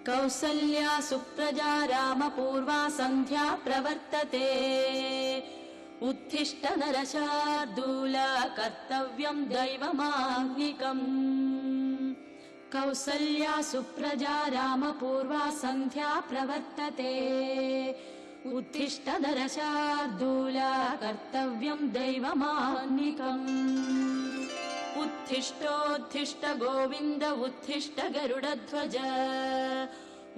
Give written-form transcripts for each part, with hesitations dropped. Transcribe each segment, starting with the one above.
कौसल्या सुप्रजा रामपूर्वा सन्ध्या प्रवर्तते उत्तिष्ठ नरशार्दूल कर्तव्यं दैवमाह्निकम्। कौसल्या सुप्रजा रामपूर्वा सन्ध्या प्रवर्तते उत्तिष्ठ नरशार्दूल कर्तव्यं दैवमाह्निकम्। उत्तिष्ठोत्तिष्ठ गोविन्द उत्तिष्ठ गरुडध्वज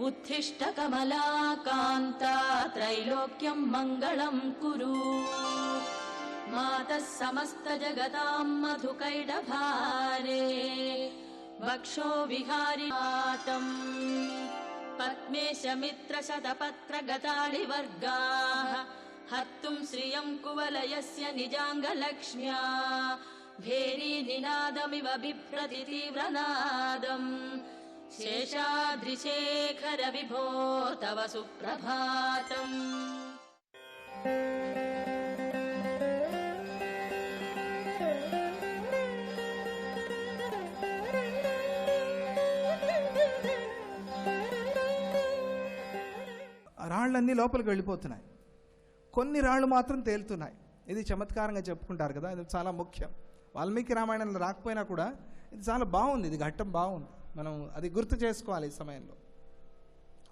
उत्तिष्ठ कमलाकान्ता त्रैलोक्यं मङ्गलं कुरु। मातः समस्त जगतां मधुकैटभारे वक्षो विहारितम् पद्मेश मित्र शतपत्र गताडि वर्गाः हर्तुं श्रियं कुवलयस्य निजाङ्गलक्ष्म्या भेरी निनादमिव बिभ्रति तीव्रनादम्। शेषाद्रिशेखर विभो तव सुप्रभातम्। రాళ్ళన్నీ లోపలికి వెళ్ళిపోతున్నాయి, కొన్ని రాళ్ళు మాత్రం తేలుతున్నాయి. ఇది చమత్కారంగా చెప్పుకుంటారు కదా, ఇది చాలా ముఖ్యం. వాల్మీకి రామాయణంలో రాకపోయినా కూడా ఇది చాలా బాగుంది, ఇది ఘట్టం బాగుంది. మనం అది గుర్తు చేసుకోవాలి. ఈ సమయంలో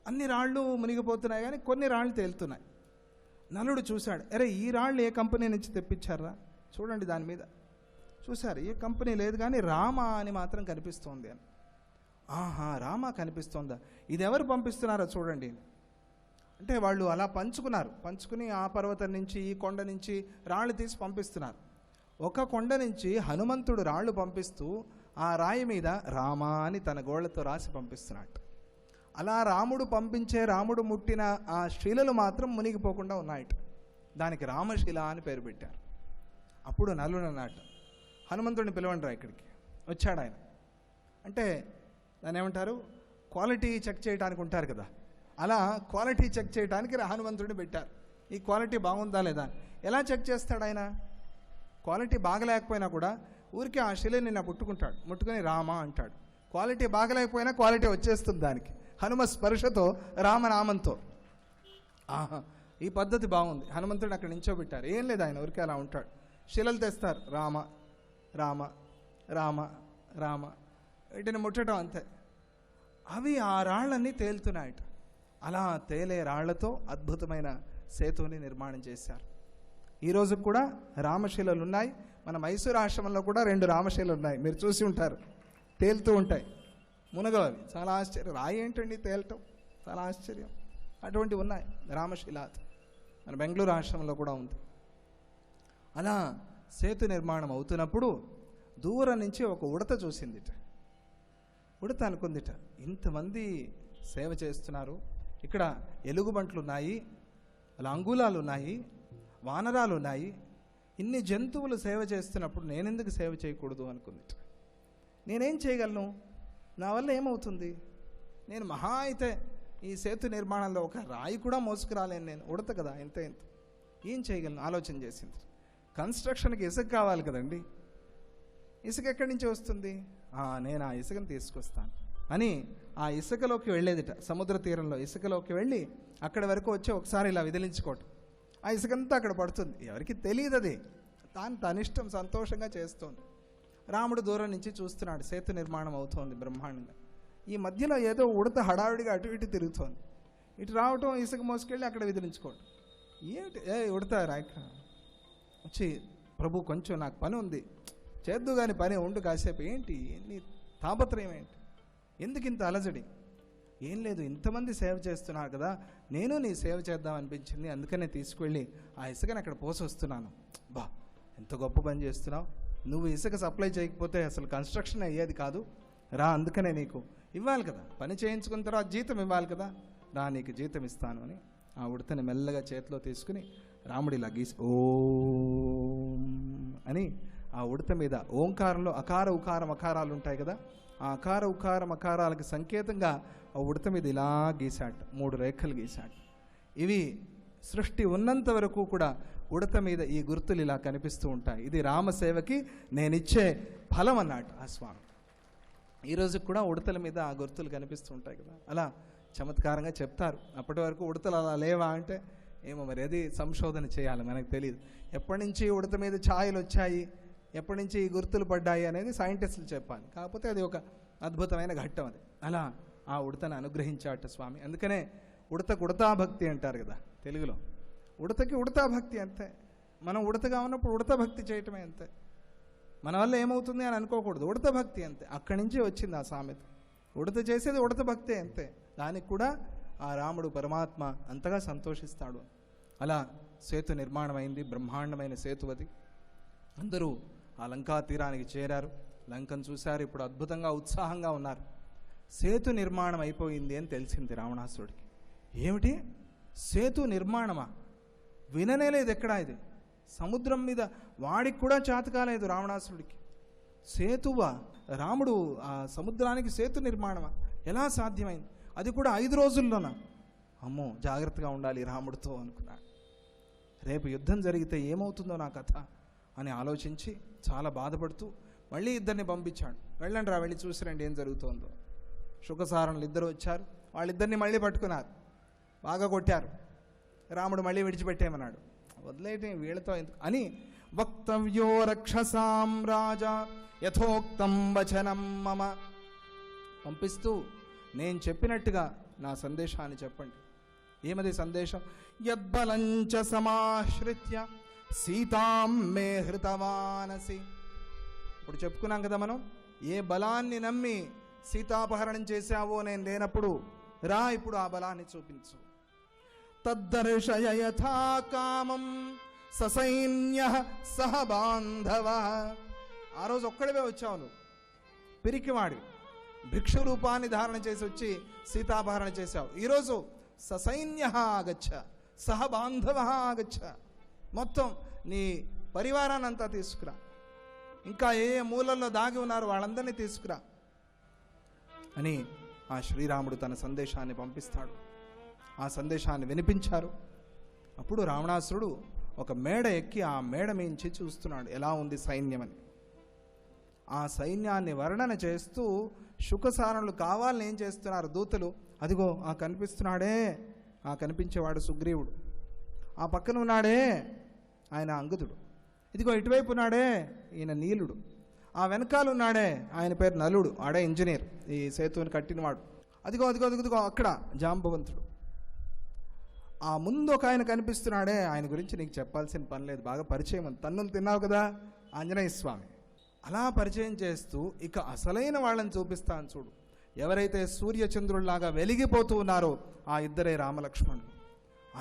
అన్ని రాళ్ళు మునిగిపోతున్నాయి కానీ కొన్ని రాళ్ళు తేలుతున్నాయి. నలుడు చూశాడు, అరే ఈ రాళ్ళు ఏ కంపెనీ నుంచి తెప్పించారా చూడండి. దాని మీద చూశారు, ఏ కంపెనీ లేదు కానీ రామ అని మాత్రం కనిపిస్తోంది అని. ఆహా, రామ కనిపిస్తోందా, ఇది ఎవరు పంపిస్తున్నారో చూడండి అంటే వాళ్ళు అలా పంచుకుని ఆ పర్వతం నుంచి ఈ కొండ నుంచి రాళ్ళు తీసి పంపిస్తున్నారు. ఒక కొండ నుంచి హనుమంతుడు రాళ్ళు పంపిస్తూ ఆ రాయి మీద రామ అని తన గోళ్లతో రాసి పంపిస్తున్నాడు. అలా రాముడు పంపించే, రాముడు ముట్టిన ఆ శిలలు మాత్రం మునిగిపోకుండా ఉన్నాయట. దానికి రామశిల అని పేరు పెట్టారు. అప్పుడు నలుడు అన్నట్టు, హనుమంతుడిని పిలవండిరా ఇక్కడికి. వచ్చాడు ఆయన. అంటే దాన్ని ఏమంటారు, క్వాలిటీ చెక్ చేయడానికి ఉంటారు కదా, అలా క్వాలిటీ చెక్ చేయడానికి హనుమంతుడిని పెట్టారు. ఈ క్వాలిటీ బాగుందా లేదా. ఎలా చెక్ చేస్తాడు ఆయన? క్వాలిటీ బాగలేకపోయినా కూడా ఊరికే ఆ శిలని నిన్న ముట్టుకుని రామ అంటాడు. క్వాలిటీ బాగలేకపోయినా క్వాలిటీ వచ్చేస్తుంది దానికి, హనుమ స్పర్శతో, రామనామంతో. ఆహా, ఈ పద్ధతి బాగుంది. హనుమంతుడిని అక్కడ నించోబెట్టారు. ఏం లేదు, ఆయన ఊరికే అలా ఉంటాడు. శిలలు తెస్తారు, రామ రామ రామ రామ, వీటిని ముట్టడం అంతే. అవి ఆ రాళ్ళన్నీ తేలుతున్నాయట. అలా తేలే రాళ్లతో అద్భుతమైన సేతువుని నిర్మాణం చేశారు. ఈరోజు కూడా రామశిలలు ఉన్నాయి. మన మైసూరు ఆశ్రమంలో కూడా 2 రామశిలలు ఉన్నాయి, మీరు చూసి ఉంటారు. తేలుతూ ఉంటాయి, మునగవి. చాలా ఆశ్చర్యం, రాయి ఏంటండి తేలటం, చాలా ఆశ్చర్యం. అటువంటివి ఉన్నాయి రామశిలాత్. మన బెంగళూరు ఆశ్రమంలో కూడా ఉంది. అలా సేతు నిర్మాణం అవుతున్నప్పుడు దూరం నుంచి ఒక ఉడత చూసిందిట. ఉడత అనుకుందిట, ఇంతమంది సేవ చేస్తున్నారు, ఇక్కడ ఎలుగుబంట్లు ఉన్నాయి, లాంగూలాలు ఉన్నాయి, వానరాలు ఉన్నాయి, ఇన్ని జంతువులు సేవ చేస్తున్నప్పుడు నేనెందుకు సేవ చేయకూడదు అనుకుందిట. నేనేం చేయగలను, నా వల్ల ఏమవుతుంది, నేను మహా అయితే ఈ సేతు నిర్మాణంలో ఒక రాయి కూడా మోసుకురాలేను, నేను ఉడత కదా, ఇంత ఏం చేయగలను ఆలోచన చేసింది. కన్స్ట్రక్షన్కి ఇసుక కావాలి కదండి, ఇసుక ఎక్కడి నుంచి వస్తుంది, నేను ఆ ఇసుకను తీసుకొస్తాను అని ఆ ఇసుకలోకి వెళ్ళేదిట. సముద్ర తీరంలో ఇసుకలోకి వెళ్ళి అక్కడి వరకు వచ్చి ఒకసారి ఇలా విదిలించుకోవటం. ఆ ఇసుకంతా అక్కడ పడుతుంది, ఎవరికి తెలియదు, అది తనిష్టం సంతోషంగా చేస్తోంది. రాముడు దూరం నుంచి చూస్తున్నాడు, సేతు నిర్మాణం అవుతోంది బ్రహ్మాండంగా. ఈ మధ్యలో ఏదో ఉడత హడావిడిగా అటు ఇటు తిరుగుతోంది. ఇటు రావటం, ఇసుక మోసుకెళ్ళి అక్కడ విదిలించుకోవటం. ఏమిటి ఉడత రాక వచ్చి, ప్రభు కొంచెం నాకు పని ఉంది, చేద్దు కానీ పని ఉండు కాసేపు. ఏంటి నీ తాపత్రయం ఏంటి, ఎందుకు ఇంత అలజడి? ఏం లేదు, ఇంతమంది సేవ చేస్తున్నారు కదా, నేను నీ సేవ చేద్దాం అనిపించింది, అందుకనే తీసుకువెళ్ళి ఆ ఇసుకని అక్కడ పోసి వస్తున్నాను. బా, ఎంత గొప్ప పని చేస్తున్నావు, నువ్వు ఇసుక సప్లై చేయకపోతే అసలు కన్స్ట్రక్షన్ అయ్యేది కాదు, రా, అందుకనే నీకు ఇవ్వాలి కదా, పని చేయించుకున్న తర్వాత జీతం ఇవ్వాలి కదా, రా నీకు జీతం ఇస్తాను అని ఆ ఉడతని మెల్లగా చేతిలో తీసుకుని రాముడి ఇలా గీసి ఓం అని ఆ ఉడత మీద, ఓంకారంలో అకార ఉకారం అకారాలు ఉంటాయి కదా, ఆ అకార ఉకారం అకారాలకు సంకేతంగా ఆ ఉడత మీద ఇలా గీశాడు, 3 రేఖలు గీశాడు. ఇవి సృష్టి ఉన్నంత వరకు కూడా ఉడత మీద ఈ గుర్తులు ఇలా కనిపిస్తూ ఉంటాయి. ఇది రామసేవకి నేనిచ్చే ఫలం అన్నట్టు ఆ స్వామి. ఈరోజు కూడా ఉడతల మీద ఆ గుర్తులు కనిపిస్తూ ఉంటాయి కదా, అలా చమత్కారంగా చెప్తారు. అప్పటి వరకు ఉడతలు అలా లేవా అంటే ఏమో మరి, అది సంశోధన చేయాలి, మనకు తెలియదు. ఎప్పటి నుంచి ఉడత మీద ఛాయలు వచ్చాయి, ఎప్పటి నుంచి ఈ గుర్తులు పడ్డాయి అనేది సైంటిస్టులు చెప్పాలి. కాకపోతే అది ఒక అద్భుతమైన ఘట్టం అది. అలా ఆ ఉడతను అనుగ్రహించాట స్వామి. అందుకనే ఉడతకు ఉడతా భక్తి అంటారు కదా తెలుగులో. ఉడతకి ఉడతా భక్తి అంతే. మనం ఉడతగా ఉన్నప్పుడు ఉడత భక్తి చేయటమే అంతే. మన వల్ల ఏమవుతుంది అని అనుకోకూడదు, ఉడత భక్తి అంతే. అక్కడి నుంచి వచ్చింది ఆ సామెత. ఉడత చేసేది ఉడత భక్తే అంతే. దానికి కూడా ఆ రాముడు పరమాత్మ అంతగా సంతోషిస్తాడు. అలా సేతు నిర్మాణమైంది, బ్రహ్మాండమైన సేతు అది. అందరూ ఆ లంకా తీరానికి చేరారు, లంకను చూశారు. ఇప్పుడు అద్భుతంగా ఉత్సాహంగా ఉన్నారు. సేతు నిర్మాణం అయిపోయింది అని తెలిసింది రావణాసురుడికి. ఏమిటి సేతు నిర్మాణమా? విననే లేదు ఎక్కడా ఇది. సముద్రం మీద వాడికి కూడా చేతకాలేదు రావణాసురుడికి. సేతువా? రాముడు ఆ సముద్రానికి సేతు నిర్మాణమా? ఎలా సాధ్యమైంది? అది కూడా 5 రోజుల్లోనా? అమ్మో, జాగ్రత్తగా ఉండాలి రాముడితో అనుకున్నాడు. రేపు యుద్ధం జరిగితే ఏమవుతుందో నా కథ అని ఆలోచించి చాలా బాధపడుతూ మళ్ళీ ఇద్దరిని పంపించాడు. వెళ్ళండి రా, వెళ్ళి చూసిరండి ఏం జరుగుతుందో. శుకసారణులు ఇద్దరు వచ్చారు, వాళ్ళిద్దరిని మళ్ళీ పట్టుకున్నారు, బాగా కొట్టారు. రాముడు మళ్ళీ విడిచిపెట్టేమన్నాడు. వదిలేయటం వీళ్ళతో ఎందుకు అని, వక్తవ్యో రక్షసాం రాజా యథోక్తం వచనం మమ, పంపిస్తూ నేను చెప్పినట్టుగా నా సందేశాన్ని చెప్పండి. ఏమది సందేశం? యద్బలంచ సమాశ్రిత్య సీతాం మే హృతవానసి. ఇప్పుడు చెప్పుకున్నాం కదా మనం, ఏ బలాన్ని నమ్మి సీతాపహరణం చేశావో నేను లేనప్పుడు రా, ఇప్పుడు ఆ బలాన్ని చూపించు. తద్దర్శయ యథా కామం ససైన్య సహ బాంధవ. ఆ రోజు ఒక్కడివే వచ్చావు నువ్వు, పిరికివాడి, భిక్షు రూపాన్ని ధారణ చేసి వచ్చి సీతాపహరణ చేశావు. ఈరోజు ససైన్య ఆగచ్చ సహ బాంధవ ఆగచ్చ, మొత్తం నీ పరివారాన్ని అంతా తీసుకురా, ఇంకా ఏ ఏ మూలల్లో దాగి ఉన్నారు వాళ్ళందరినీ తీసుకురా అని ఆ శ్రీరాముడు తన సందేశాన్ని పంపిస్తాడు. ఆ సందేశాన్ని వినిపించారు. అప్పుడు రావణాసురుడు ఒక మేడ ఎక్కి ఆ మేడ మించి చూస్తున్నాడు ఎలా ఉంది సైన్యమని. ఆ సైన్యాన్ని వర్ణన చేస్తూ శుకసారణులు కావాలని ఏం చేస్తున్నారు దూతలు, అదిగో ఆ కనిపిస్తున్నాడే, ఆ కనిపించేవాడు సుగ్రీవుడు, ఆ పక్కన ఉన్నాడే ఆయన అంగదుడు, ఇదిగో ఇటువైపు ఉన్నాడే ఈయన నీలుడు, ఆ వెనకాల ఉన్నాడే ఆయన పేరు నలుడు, ఆడే ఇంజనీర్, ఈ సేతువుని కట్టినవాడు, అదిగో అదిగో అదిగో అక్కడ జాంబవంతుడు, ఆ ముందు ఒక ఆయన కనిపిస్తున్నాడే ఆయన గురించి నీకు చెప్పాల్సిన పని లేదు, బాగా పరిచయం ఉంది, తన్నులు తిన్నావు కదా ఆంజనేయ స్వామి. అలా పరిచయం చేస్తూ ఇక అసలైన వాళ్ళని చూపిస్తాను చూడు, ఎవరైతే సూర్యచంద్రుల్లాగా వెలిగిపోతూ ఉన్నారో ఆ ఇద్దరే రామలక్ష్మణులు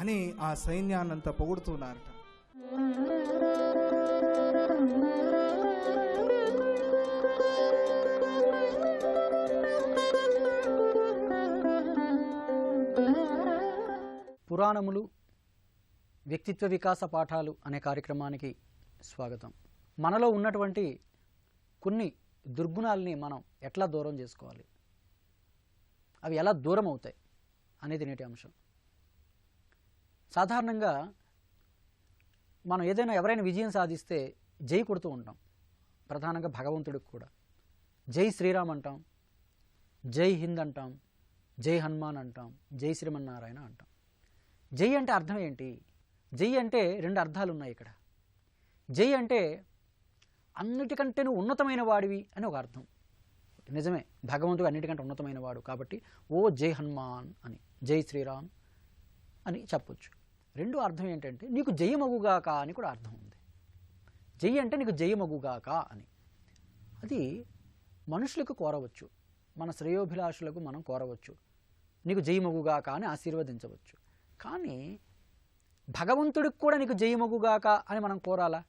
అని ఆ సైన్యాన్నంతా పొగుడుతున్నారట. పురాణములు వ్యక్తిత్వ వికాస పాఠాలు అనే కార్యక్రమానికి స్వాగతం. మనలో ఉన్నటువంటి కొన్ని దుర్గుణాలని మనం ఎట్లా దూరం చేసుకోవాలి, అవి ఎలా దూరం అవుతాయి అనేది నేటి అంశం. సాధారణంగా మనం ఏదైనా ఎవరైనా విజయం సాధిస్తే జై కొడుతూ ఉంటాం. ప్రధానంగా భగవంతుడికి కూడా జై శ్రీరామ్ అంటాం, జై హింద్ అంటాం, జై హనుమాన్ అంటాం, జై శ్రీమన్నారాయణ అంటాం. జై అంటే అర్థం ఏంటి? జై అంటే 2 అర్థాలు ఉన్నాయి ఇక్కడ. జై అంటే అన్నిటికంటే నువ్వు ఉన్నతమైన వాడివి అని ఒక అర్థం. నిజమే, భగవంతుడు అన్నిటికంటే ఉన్నతమైన వాడు కాబట్టి ఓ జై హనుమాన్ అని, జై శ్రీరామ్ అని చెప్పొచ్చు. 2 అర్థం ఏంటంటే నీకు జయమగుగాక అని కూడా అర్థం ఉంది. జై అంటే నీకు జయమగుగాక అని, అది మనుషులకు కోరవచ్చు, మన శ్రేయోభిలాషులకు మనం కోరవచ్చు, నీకు జయమగుగాక అని ఆశీర్వదించవచ్చు. కానీ భగవంతుడికి కూడా నీకు జయమగుగాక అని మనం కోరాలా?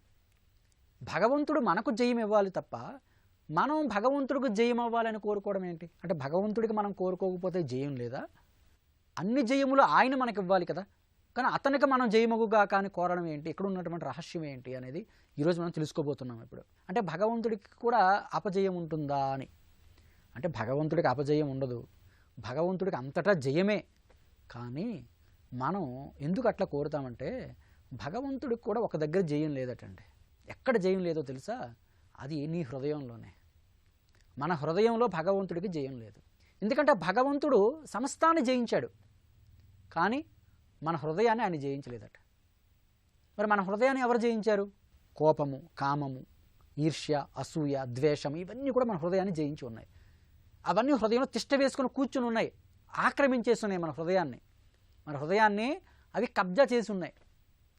భగవంతుడు మనకు జయం ఇవ్వాలి తప్ప మనం భగవంతుడికి జయం అవ్వాలని కోరుకోవడం ఏంటి? అంటే భగవంతుడికి మనం కోరుకోకపోతే జయం లేదా? అన్ని జయములు ఆయన మనకి ఇవ్వాలి కదా, కానీ అతనికి మనం జయమగుగాక అని కోరడం ఏంటి? ఇక్కడ ఉన్నటువంటి రహస్యం ఏంటి అనేది ఈరోజు మనం తెలుసుకోబోతున్నాం ఇప్పుడు. అంటే భగవంతుడికి కూడా అపజయం ఉంటుందా అని. అంటే భగవంతుడికి అపజయం ఉండదు, భగవంతుడికి అంతటా జయమే. కానీ మనం ఎందుకు అట్లా కోరుతామంటే భగవంతుడికి కూడా ఒక దగ్గర జయం లేదటండి. ఎక్కడ జయం లేదో తెలుసా? అది నీ హృదయంలోనే. మన హృదయంలో భగవంతుడికి జయం లేదు. ఎందుకంటే భగవంతుడు సమస్తాన్ని జయించాడు, కానీ మన హృదయాన్ని ఆయన జయించలేదట. మరి మన హృదయాన్ని ఎవరు జయించారు? కోపము, కామము, ఈర్ష్య, అసూయ, ద్వేషం, ఇవన్నీ కూడా మన హృదయాన్ని జయించి ఉన్నాయి. అవన్నీ హృదయంలో తిష్ట వేసుకుని కూర్చుని ఉన్నాయి, ఆక్రమించేస్తున్నాయి మన హృదయాన్ని. మన హృదయాన్ని అవి కబ్జా చేసి ఉన్నాయి.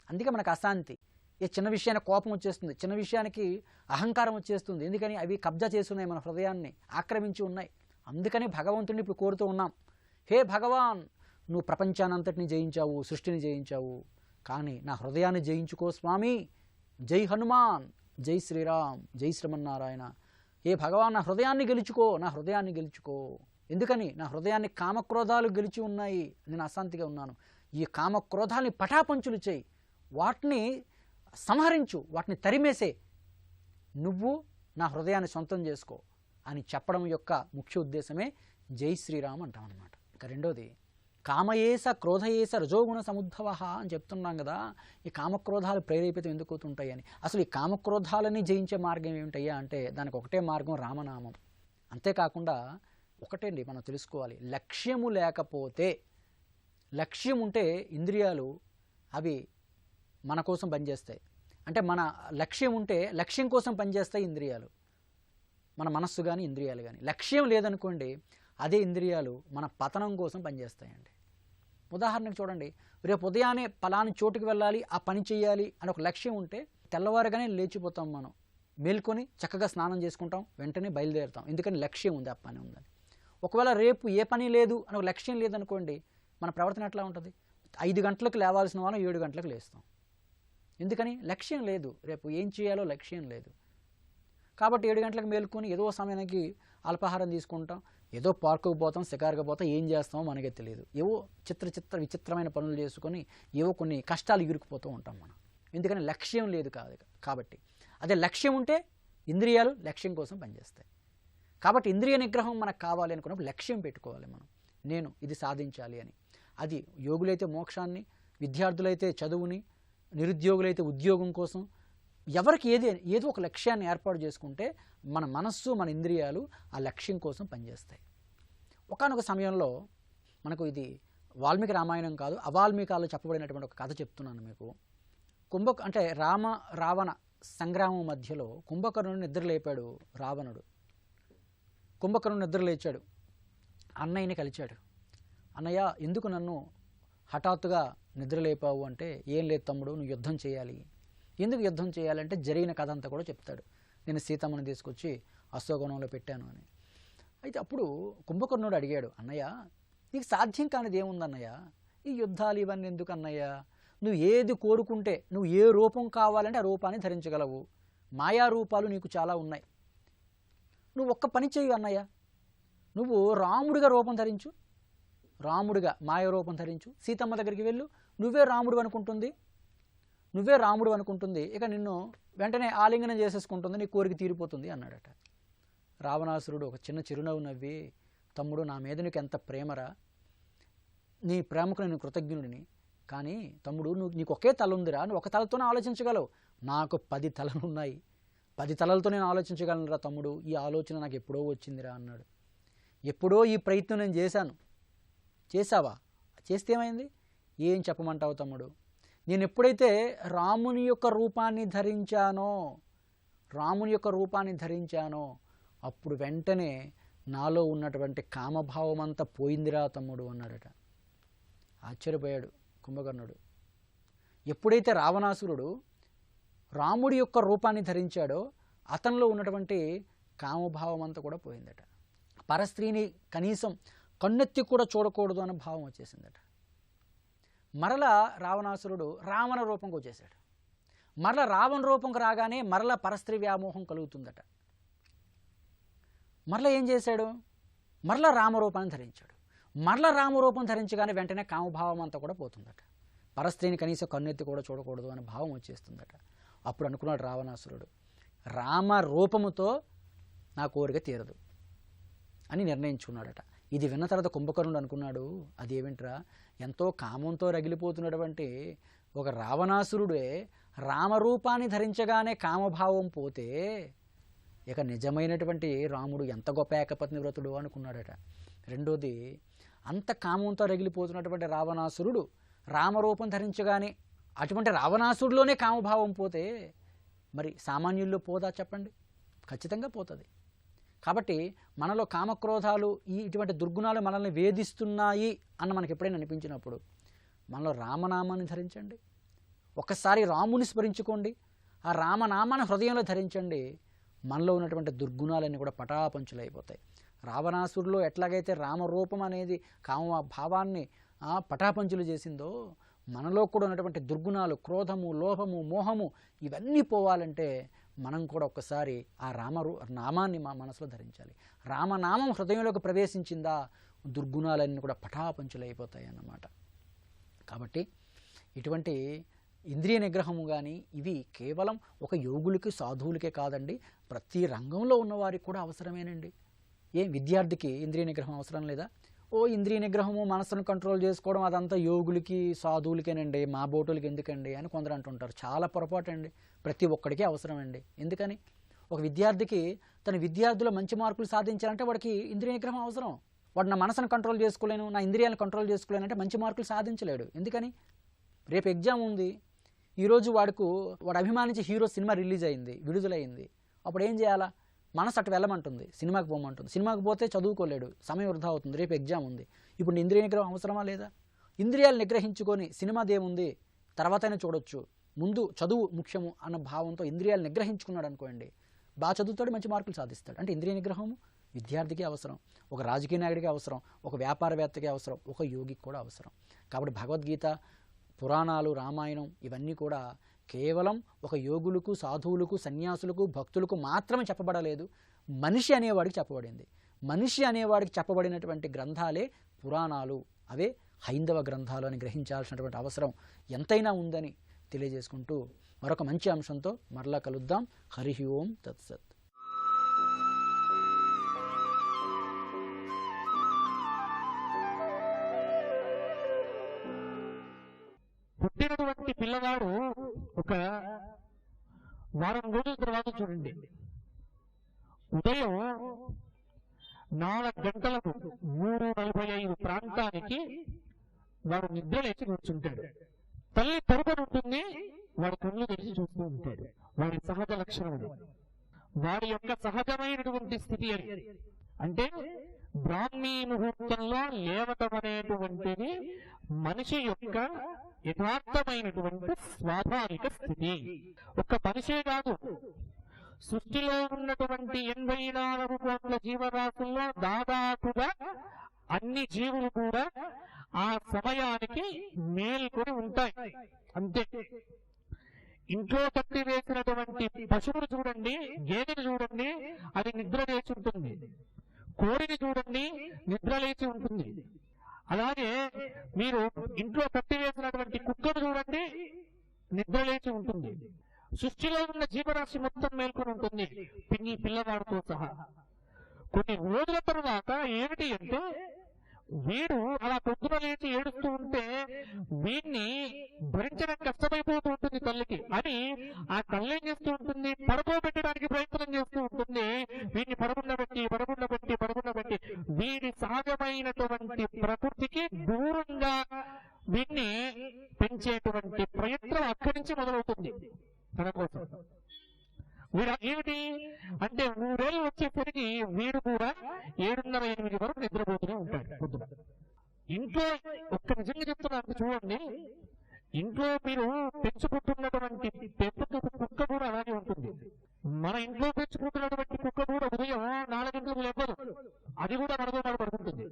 అందుకే మనకు అశాంతి. ఏ చిన్న విషయానికి కోపం వచ్చేస్తుంది, చిన్న విషయానికి అహంకారం వచ్చేస్తుంది. ఎందుకని? అవి కబ్జా చేసి ఉన్నాయి, మన హృదయాన్ని ఆక్రమించి ఉన్నాయి. అందుకని భగవంతుడిని ఇప్పుడు కోరుతూ ఉన్నాం, హే భగవాన్, నువ్వు ప్రపంచానంతటిని జయించావు, సృష్టిని జయించావు, కానీ నా హృదయాన్ని జయించుకో స్వామి. జై హనుమాన్, జై శ్రీరామ్, జై శ్రీమన్నారాయణ. ఏ భగవాన్, నా హృదయాన్ని గెలుచుకో, నా హృదయాన్ని గెలుచుకో. ఎందుకని? నా హృదయాన్ని కామక్రోధాలు గెలిచి ఉన్నాయి, నేను అశాంతిగా ఉన్నాను. ఈ కామక్రోధాల్ని పటాపంచులు చేయి, వాటిని సంహరించు, వాటిని తరిమేసే, నువ్వు నా హృదయాన్ని సొంతం చేసుకో అని చెప్పడం యొక్క ముఖ్య ఉద్దేశమే జై శ్రీరామ్ అంటాం అన్నమాట. ఇక రెండోది, కామయేస క్రోధయేస రజోగుణ సముద్భవ అని చెప్తున్నాం కదా. ఈ కామక్రోధాలు ప్రేరేపితం ఎందుకు అవుతుంటాయి అని. అసలు ఈ కామక్రోధాలని జయించే మార్గం ఏమిటయ్యా అంటే దానికి ఒకటే మార్గం, రామనామం. అంతేకాకుండా ఒకటండి మనం తెలుసుకోవాలి, లక్ష్యము లేకపోతే, లక్ష్యం ఉంటే ఇంద్రియాలు అవి మన కోసం పనిచేస్తాయి. అంటే మన లక్ష్యం ఉంటే లక్ష్యం కోసం పనిచేస్తాయి ఇంద్రియాలు, మన మనస్సు కానీ ఇంద్రియాలు కానీ. లక్ష్యం లేదనుకోండి, అదే ఇంద్రియాలు మన పతనం కోసం పనిచేస్తాయండి. ఉదాహరణకు చూడండి, రేపు ఉదయాన్నే పలాని చోటుకి వెళ్ళాలి, ఆ పని చేయాలి అని ఒక లక్ష్యం ఉంటే తెల్లవారుగానే లేచిపోతాం, మనం మేల్కొని చక్కగా స్నానం చేసుకుంటాం, వెంటనే బయలుదేరుతాం. ఎందుకని? లక్ష్యం ఉంది, ఆ పని ఉందని. ఒకవేళ రేపు ఏ పని లేదు అని ఒక లక్ష్యం లేదనుకోండి, మన ప్రవర్తన ఎట్లా ఉంటుంది? 5 గంటలకు లేవాల్సిన వాళ్ళం 7 గంటలకు లేస్తాం. ఎందుకని? లక్ష్యం లేదు, రేపు ఏం చేయాలో లక్ష్యం లేదు. కాబట్టి 7 గంటలకు మేలుకొని ఏదో సమయానికి అల్పాహారం తీసుకుంటాం, ఏదో పార్కుకు పోతాం, షికారుకు పోతాం, ఏం చేస్తామో మనకే తెలియదు. ఏవో విచిత్రమైన పనులు చేసుకొని ఏవో కొన్ని కష్టాలు ఇరుక్కుపోతూ ఉంటాం మనం. ఎందుకని? లక్ష్యం లేదు కాదు. కాబట్టి అదే లక్ష్యం ఉంటే ఇంద్రియాలు లక్ష్యం కోసం పనిచేస్తాయి. కాబట్టి ఇంద్రియ నిగ్రహం మనకు కావాలి అనుకున్నప్పుడు లక్ష్యం పెట్టుకోవాలి మనం, నేను ఇది సాధించాలి అని. అది యోగులైతే మోక్షాన్ని, విద్యార్థులైతే చదువుని, నిరుద్యోగులైతే ఉద్యోగం కోసం, ఎవరికి ఏదో ఒక లక్ష్యాన్ని ఏర్పాటు చేసుకుంటే మన మనస్సు, మన ఇంద్రియాలు ఆ లక్ష్యం కోసం పనిచేస్తాయి. ఒకానొక సమయంలో మనకు, ఇది వాల్మీకి రామాయణం కాదు, అవాల్మీకాల్లో చెప్పబడినటువంటి ఒక కథ చెప్తున్నాను మీకు. అంటే రావణ సంగ్రామం మధ్యలో కుంభకర్ణుడు నిద్రలేపాడు రావణుడు. కుంభకర్ణుడు నిద్రలేచాడు, అన్నయ్యని కలిచాడు. అన్నయ్య, ఎందుకు నన్ను హఠాత్తుగా నిద్రలేపావు అంటే, ఏం లేదు తమ్ముడు, నువ్వు యుద్ధం చేయాలి. ఎందుకు యుద్ధం చేయాలంటే జరిగిన కథ అంతా కూడా చెప్తాడు. నేను సీతమ్మని తీసుకొచ్చి అశోకవనంలో పెట్టాను అని. అయితే అప్పుడు కుంభకర్ణుడు అడిగాడు, అన్నయ్య నీకు సాధ్యం కానిది ఏముందన్నయ్య, ఈ యుద్ధాలు ఇవన్నీ ఎందుకు అన్నయ్య? నువ్వు ఏది కోరుకుంటే, నువ్వు ఏ రూపం కావాలంటే ఆ రూపాన్ని ధరించగలవు, మాయా రూపాలు నీకు చాలా ఉన్నాయి. నువ్వు ఒక్క పని చేయు అన్నయ్య, నువ్వు రాముడిగా రూపం ధరించు, రాముడిగా మాయ రూపం ధరించు, సీతమ్మ దగ్గరికి వెళ్ళు, నువ్వే రాముడు అనుకుంటుంది, ఇక నిన్ను వెంటనే ఆలింగనం చేసేసుకుంటుంది, నీ కోరిక తీరిపోతుంది అన్నాడట. రావణాసురుడు ఒక చిన్న చిరునవ్వు నవ్వి, తమ్ముడు, నా మీద నీకు ఎంత ప్రేమరా, నీ ప్రేమకు నేను కృతజ్ఞుడిని, కానీ తమ్ముడు, నీకు ఒకే తల ఉందిరా, నువ్వు ఒక తలతోనే ఆలోచించగలవు, నాకు 10 తలలు ఉన్నాయి, 10 తలలతో నేను ఆలోచించగలనురా తమ్ముడు, ఈ ఆలోచన నాకు ఎప్పుడో వచ్చిందిరా అన్నాడు. ఎప్పుడో ఈ ప్రయత్నం నేను చేశాను. చేసావా? చేస్తే ఏమైంది? ఏం చెప్పమంటావు తమ్ముడు, నేను ఎప్పుడైతే రాముని యొక్క రూపాన్ని ధరించానో అప్పుడు వెంటనే నాలో ఉన్నటువంటి కామభావం అంతా పోయిందిరా తమ్ముడు అన్నాడట. ఆశ్చర్యపోయాడు కుంభకర్ణుడు. ఎప్పుడైతే రావణాసురుడు రాముడి యొక్క రూపాన్ని ధరించాడో అతనిలో ఉన్నటువంటి కామభావం అంతా కూడా పోయిందట. పరస్త్రీని కనీసం కన్నెత్తి కూడా చూడకూడదు అన్న భావం వచ్చేసిందట. మరలా రావణాసురుడు రావణ రూపంకి వచ్చేసాడు. మరలా రావణ రూపంకి రాగానే మరలా పరస్త్రీ వ్యామోహం కలుగుతుందట. మరలా ఏం చేశాడు? మరలా రామరూపాన్ని ధరించాడు. మరలా రామరూపం ధరించగానే వెంటనే కామభావం అంతా కూడా పోతుందట. పరస్త్రీని కనీసం కన్నెత్తి కూడా చూడకూడదు అనే భావం వచ్చేస్తుందట. అప్పుడు అనుకున్నాడు రావణాసురుడు, రామ రూపముతో నా కోరిక తీరదు అని నిర్ణయించుకున్నాడట. ఇది విన్న తర్వాత కుంభకర్ణుడు అనుకున్నాడు, అదేమిట్రా, ఎంతో కామంతో రగిలిపోతున్నటువంటి ఒక రావణాసురుడే రామరూపాన్ని ధరించగానే కామభావం పోతే ఇక నిజమైనటువంటి రాముడు ఎంత గొప్ప ఏకపత్ని వ్రతుడు అనుకున్నాడట. రెండోది, అంత కామంతో రగిలిపోతున్నటువంటి రావణాసురుడు రామరూపం ధరించగానే అటువంటి రావణాసురుడిలోనే కామభావం పోతే మరి సామాన్యుల్లో పోదా చెప్పండి? ఖచ్చితంగా పోతుంది. కాబట్టి మనలో కామక్రోధాలు ఇటువంటి దుర్గుణాలు మనల్ని వేధిస్తున్నాయి అన్న మనకి ఎప్పుడైనా అనిపించినప్పుడు మనలో రామనామాన్ని ధరించండి. ఒక్కసారి రాముని స్మరించుకోండి, ఆ రామనామాన్ని హృదయంలో ధరించండి. మనలో ఉన్నటువంటి దుర్గుణాలన్నీ కూడా పటాపంచులైపోతాయి. రావణాసురులో ఎట్లాగైతే రామరూపం అనేది కామ భావాన్ని పటాపంచులు చేసిందో మనలో కూడా ఉన్నటువంటి దుర్గుణాలు, క్రోధము, లోభము, మోహము ఇవన్నీ పోవాలంటే మనం కూడా ఒక్కసారి ఆ నామాన్ని మా మనసులో ధరించాలి. రామనామం హృదయంలోకి ప్రవేశించిందా దుర్గుణాలన్నీ కూడా పటాపంచులైపోతాయి అన్నమాట. కాబట్టి ఇటువంటి ఇంద్రియ నిగ్రహము కానీ ఇవి కేవలం ఒక యోగులకి, సాధువులకే కాదండి, ప్రతి రంగంలో ఉన్నవారికి కూడా అవసరమేనండి. విద్యార్థికి ఇంద్రియ నిగ్రహం అవసరం లేదా? ఇంద్రియ నిగ్రహము, మనసును కంట్రోల్ చేసుకోవడం అదంతా యోగులకి, సాధువులకేనండి, మా బోటులకి ఎందుకండి అని కొందరు అంటుంటారు. చాలా పొరపాటు అండి. ప్రతి ఒక్కడికే అవసరమండి. ఎందుకని? ఒక విద్యార్థికి తన విద్యార్థులు మంచి మార్కులు సాధించాలంటే వాడికి ఇంద్రియ నిగ్రహం అవసరం. వాడు నా మనసును కంట్రోల్ చేసుకోలేను, నా ఇంద్రియాలను కంట్రోల్ చేసుకోలేను అంటే మంచి మార్కులు సాధించలేడు. ఎందుకని? రేపు ఎగ్జామ్ ఉంది, ఈరోజు వాడు అభిమానించే హీరో సినిమా రిలీజ్ అయింది, విడుదలైంది. అప్పుడు ఏం చేయాలా? మనసు అటు వెళ్ళమంటుంది, సినిమాకి పోమంటుంది. సినిమాకి పోతే చదువుకోలేడు, సమయం వృధా అవుతుంది, రేపు ఎగ్జామ్ ఉంది. ఇప్పుడు ఇంద్రియ నిగ్రహం అవసరమా లేదా? ఇంద్రియాలు నిగ్రహించుకొని సినిమాదేముంది తర్వాతైనా చూడొచ్చు, ముందు చదువు ముఖ్యము అన్న భావంతో ఇంద్రియాలు నిగ్రహించుకున్నాడు అనుకోండి, బాగా చదువుతాడు, మంచి మార్కులు సాధిస్తాడు. అంటే ఇంద్రియ నిగ్రహము విద్యార్థికి అవసరం, ఒక రాజకీయ నాయకుడికి అవసరం, ఒక వ్యాపారవేత్తకి అవసరం, ఒక యోగికి కూడా అవసరం. కాబట్టి భగవద్గీత, పురాణాలు, రామాయణం ఇవన్నీ కూడా కేవలం ఒక యోగులకు, సాధువులకు, సన్యాసులకు, భక్తులకు మాత్రమే చెప్పబడలేదు, మనిషి అనేవాడికి చెప్పబడింది. మనిషి అనేవాడికి చెప్పబడినటువంటి గ్రంథాలే పురాణాలు, అవే హైందవ గ్రంథాలు అని గ్రహించాల్సినటువంటి అవసరం ఎంతైనా ఉందని తెలియజేసుకుంటూ మరొక మంచి అంశంతో మరలా కలుద్దాం. హరి ఓం తత్సత్. పుట్టినటువంటి పిల్లవాడు ఒక వారం రోజుల తర్వాత చూడండి, ఉదయం 4 గంటలకు 3:45 ప్రాంతానికి వాడు నిద్ర లేచి కూర్చుంటాడు. తల్లి పడుకొని ఉంటుంది, వాడు కళ్ళు తెరిచి చూస్తూ ఉంటాడు. వాడి సహజ లక్షణం, వాడి యొక్క సహజమైనటువంటి స్థితి అని. అంటే బ్రాహ్మీ ముహూర్తంలో లేవటం అనేటువంటిది మనిషి యొక్క యథార్థమైనటువంటి స్వాభావిక స్థితి. ఒక్క మనిషే కాదు, సృష్టిలో ఉన్నటువంటి 84 కోట్ల జీవరాశుల్లో దాదాపుగా అన్ని జీవులు కూడా ఆ సమయానికి మేల్కొని ఉంటాయి. అంతే. ఇంట్లో కట్టి వేసినటువంటి పశువులు చూడండి, గేదెను చూడండి, అది నిద్ర లేచి ఉంటుంది. కోడిని చూడండి, నిద్ర లేచి ఉంటుంది. అలాగే మీరు ఇంట్లో కట్టి వేసినటువంటి కుక్కను చూడండి, నిద్ర లేచి ఉంటుంది. సృష్టిలో ఉన్న జీవరాశి మొత్తం మేల్కొని ఉంటుంది, పిల్లవాడితో సహా. కొన్ని రోజుల తర్వాత ఏమిటి అంటే, వీడు అలా పొద్దున లేచి ఏడుస్తూ ఉంటే వీడిని భరించడం కష్టమైపోతూ ఉంటుంది తల్లికి. అని ఆ తల్లి ఏం చేస్తూ ఉంటుంది, పడుకోబెట్టడానికి ప్రయత్నం చేస్తూ ఉంటుంది. వీడిని పడుకున్నబెట్టి వీడి సహజమైనటువంటి ప్రకృతికి దూరంగా వీడిని పెంచేటువంటి ప్రయత్నం అక్కడి నుంచి మొదలవుతుంది తన కోసం. వీడు ఏమిటి అంటే 3 ఏళ్ళు వచ్చేసరికి వీడు కూడా 7:30-8 వరకు నిద్రపోతూనే ఉంటాడు పొద్దున. ఇంట్లో ఒక్క నిజంగా చెప్తున్నాను చూడండి, ఇంట్లో మీరు పెంచుకుంటున్నటువంటి కుక్క కూడా అలాగే ఉంటుంది. మన ఇంట్లో పెంచుకుంటున్నటువంటి కుక్క కూడా ఉదయం 4 గంటలకు లేవదు, అది కూడా మనతో పాటు పడుకుంటుంది.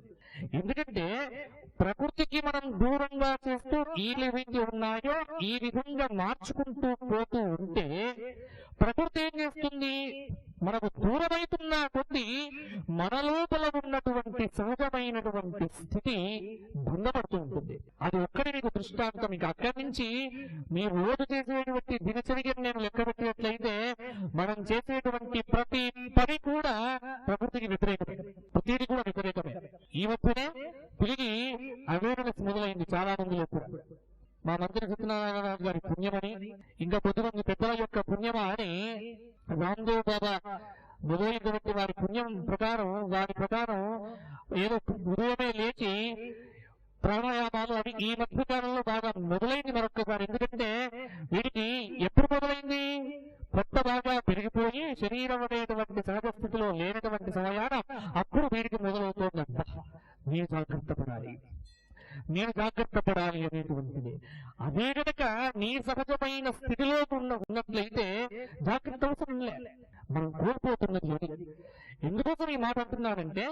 ఎందుకంటే ప్రకృతికి మనం దూరంగా చేస్తూ ఈ ఏవైతే ఉన్నాయో ఈ విధంగా మార్చుకుంటూ పోతూ ఉంటే ప్రకృతి ఏం చేస్తుంది, మనకు దూరమవుతున్న కొద్దీ మన లోపల ఉన్నటువంటి సహజమైనటువంటి స్థితి భంగపడుతూ ఉంటుంది. అది ఒక్కడి మీకు దృష్టాంతం. ఇంకా అక్కడి నుంచి మీ రోజు చేసేటువంటి దినచర్యను నేను లెక్క పెట్టినట్లయితే మనం చేసేటువంటి ప్రతి పని కూడా ప్రకృతికి వ్యతిరేకమే, ప్రతిది కూడా వ్యతిరేకమే. ఈ మధ్యనే తిరిగి అవేర్నెస్ మొదలైంది చాలా మందిలో కూడా. మా మంత్రి సత్యనారాయణ గారి పుణ్యమని, ఇంకా కొద్దిమంది పెద్దల యొక్క పుణ్యమా అని రామ్దేవ్ బాబా మొదలైనటువంటి వారి పుణ్యం ప్రకారం వారి ప్రకారం ఏదో ఉదయమే లేచి ప్రాణాయామాలు అవి ఈ మధ్యకాలంలో బాగా మొదలైంది మరొక్కసారి. ఎందుకంటే వీటికి ఎప్పుడు మొదలైంది? కొత్త బాగా పెరిగిపోయి శరీరం అనేటువంటి సహజ స్థితిలో లేనటువంటి సమయాన అప్పుడు వీటికి మొదలవుతోందంట. నేను జాగ్రత్త పడాలి, నేను జాగ్రత్త పడాలి అనేటువంటిది. అదే గనక నీ సహజమైన స్థితిలో ఉన్నట్లయితే జాగ్రత్త అవసరం లే. మనం కోల్పోతున్నది అది. ఎందుకోసం ఈ మాట అంటున్నానంటే,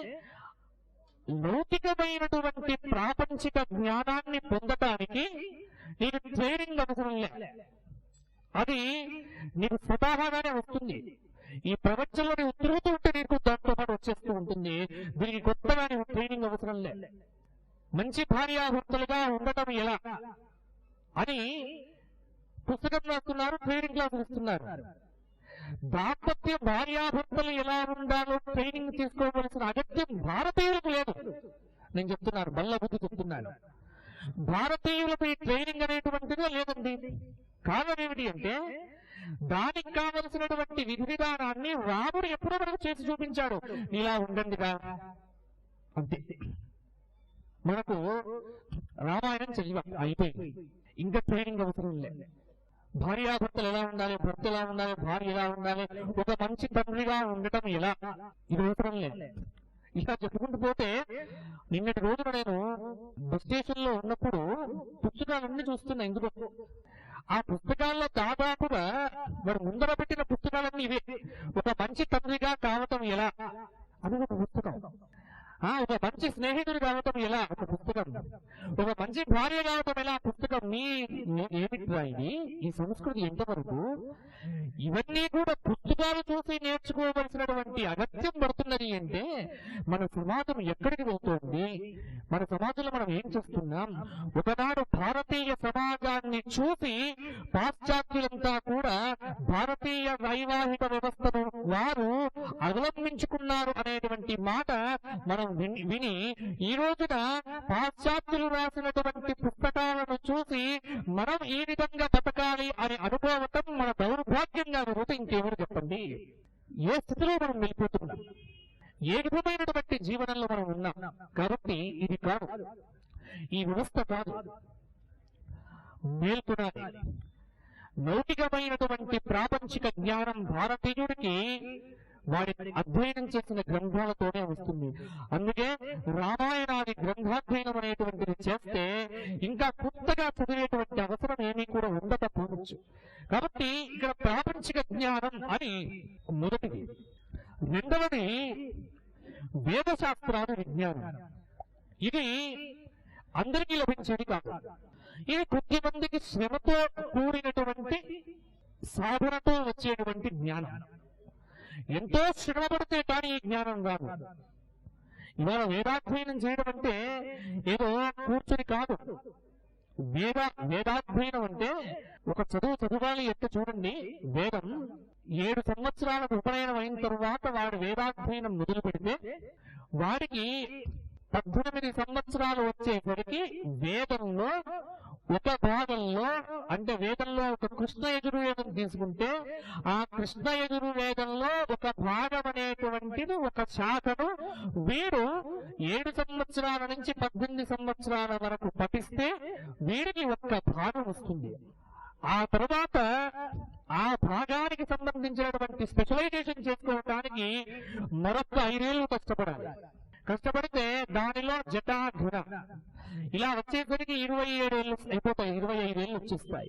లౌకికమైనటువంటి ప్రాపంచిక జ్ఞానాన్ని పొందటానికి నీకు ట్రైనింగ్ అవసరం లే. అది నీకు స్వతహాగానే వస్తుంది. ఈ ప్రపంచంలో నీవు తిరుగుతూ ఉంటే నీకు దాంతో పాటు వచ్చేస్తూ ఉంటుంది. దీనికి కొత్తగా నీకు ట్రైనింగ్ అవసరం లే. మంచి భార్యాభర్తలుగా ఉండటం ఎలా అని పుస్తకం రాస్తున్నారు, ట్రైనింగ్ క్లాసులు ఇస్తున్నారు. దాంపత్య భార్యాభర్తలు ఎలా ఉండాలో ట్రైనింగ్ తీసుకోవలసిన అగత్యం భారతీయులకు లేదు. నేను చెప్తున్నాను, బల్ల బుద్ధి చెప్తున్నాను. భారతీయులకు ఈ ట్రైనింగ్ అనేటువంటిదే లేదండి. కారణం ఏమిటి అంటే, దానికి కావలసినటువంటి విధి విధానాన్ని రాముడు ఎప్పుడో మనకు చేసి చూపించాడు. ఇలా ఉండండిగా అంతే. మనకు రామాయణం చదివాం, అయిపోయింది. ఇంకా ట్రైనింగ్ అవసరం లేదు. భార్యాభర్తలు ఎలా ఉండాలి, భర్త ఎలా ఉండాలి, భార్య ఎలా ఉండాలి, ఒక మంచి తండ్రిగా ఉండటం ఎలా, ఇది అవసరం లేదు. ఇలా చెప్పుకుంటూ పోతే, నిన్నటి రోజున నేను బస్ స్టేషన్ లో ఉన్నప్పుడు పుస్తకాలన్నీ చూస్తున్నా. ఎందుకు ఆ పుస్తకాల్లో దాదాపుగా మరి ముందర పెట్టిన పుస్తకాలన్నీ ఇవే. ఒక మంచి తండ్రిగా కావటం ఎలా అని ఒక పుస్తకం, ఒక మంచి స్నేహితుడు కావటం ఎలా ఒక పుస్తకం, ఒక మంచి భార్య కావటం ఎలా పుస్తకం. ఏమిట్రా ఇది, ఈ సంస్కృతి ఎంతవరకు? ఇవన్నీ కూడా పుస్తకాలు చూసి నేర్చుకోవలసినటువంటి అగత్యం పడుతున్నది అంటే, మన సమాజం ఎక్కడికి వెళ్తోంది, మన సమాజంలో మనం ఏం చేస్తున్నాం? ఒకనాడు భారతీయ సమాజాన్ని చూసి పాశ్చాత్యులంతా కూడా భారతీయ వైవాహిక వ్యవస్థను వారు అవలంబించుకున్నారు అనేటువంటి మాట మనం విని ఈ రోజున పాశ్చాత్యులు రాసినటువంటి పుస్తకాలను చూసి మనం ఈ విధంగా బతకాలి అని అనుకోవటం మన దౌర్భాగ్యంగా పోతే ఇంకెవరు చెప్పండి? ఏ స్థితిలో మనం వెళ్ళిపోతున్నాం, ఏ విధమైనటువంటి జీవనంలో మనం ఉన్నాం. కాబట్టి ఇది కాదు, ఈ వ్యవస్థ కాదు. మేల్కొనాలి. లౌకికమైనటువంటి ప్రాపంచిక జ్ఞానం భారతీయుడికి వాడి అధ్యయనం చేసిన గ్రంథాలతోనే వస్తుంది. అందుకే రామాయణాది గ్రంథాధ్యయనం అనేటువంటిది చేస్తే ఇంకా కొత్తగా చదివేటువంటి అవసరం ఏమీ కూడా ఉండకపోవచ్చు. కాబట్టి ఇక్కడ ప్రాపంచిక జ్ఞానం అని మొదటిది. రెండవది వేదశాస్త్రాల విజ్ఞానం. ఇది అందరికీ లభించేది కాదు. ఇది కొద్ది మందికి శ్రమతో కూడినటువంటి సాధనతో వచ్చేటువంటి జ్ఞానం. ఎంతో శ్రమ పడితే కానీ ఈ జ్ఞానం రాదు. ఇవాళ వేదాధ్యయనం చేయడం అంటే ఏదో కూర్చొని కాదు. వేదాధ్యయనం అంటే ఒక చదవాలి అంటే చూడండి, వేదం 7 సంవత్సరాలకు ఉపనయనం అయిన తరువాత వాడు వేదాధ్యయనం మొదలు పెడితే వాడికి 18 సంవత్సరాలు వచ్చేసరికి వేదంలో ఒక భాగంలో, అంటే వేదంలో ఒక కృష్ణ యజుర్వేదం తీసుకుంటే ఆ కృష్ణ యజుర్వేదంలో ఒక భాగం అనేటువంటిది, ఒక శాఖను వీడు 7 సంవత్సరాల నుంచి 18 సంవత్సరాల వరకు పఠిస్తే వీడికి ఒక్క భాగం వస్తుంది. ఆ తర్వాత ఆ భాగానికి సంబంధించినటువంటి స్పెషలైజేషన్ చేసుకోవడానికి మరొక 5 ఏళ్ళు కష్టపడాలి. కష్టపడితే దానిలో జటా ఘన ఇలా వచ్చేసరికి 27 ఏళ్ళు అయిపోతాయి, 25 ఏళ్ళు వచ్చేస్తాయి.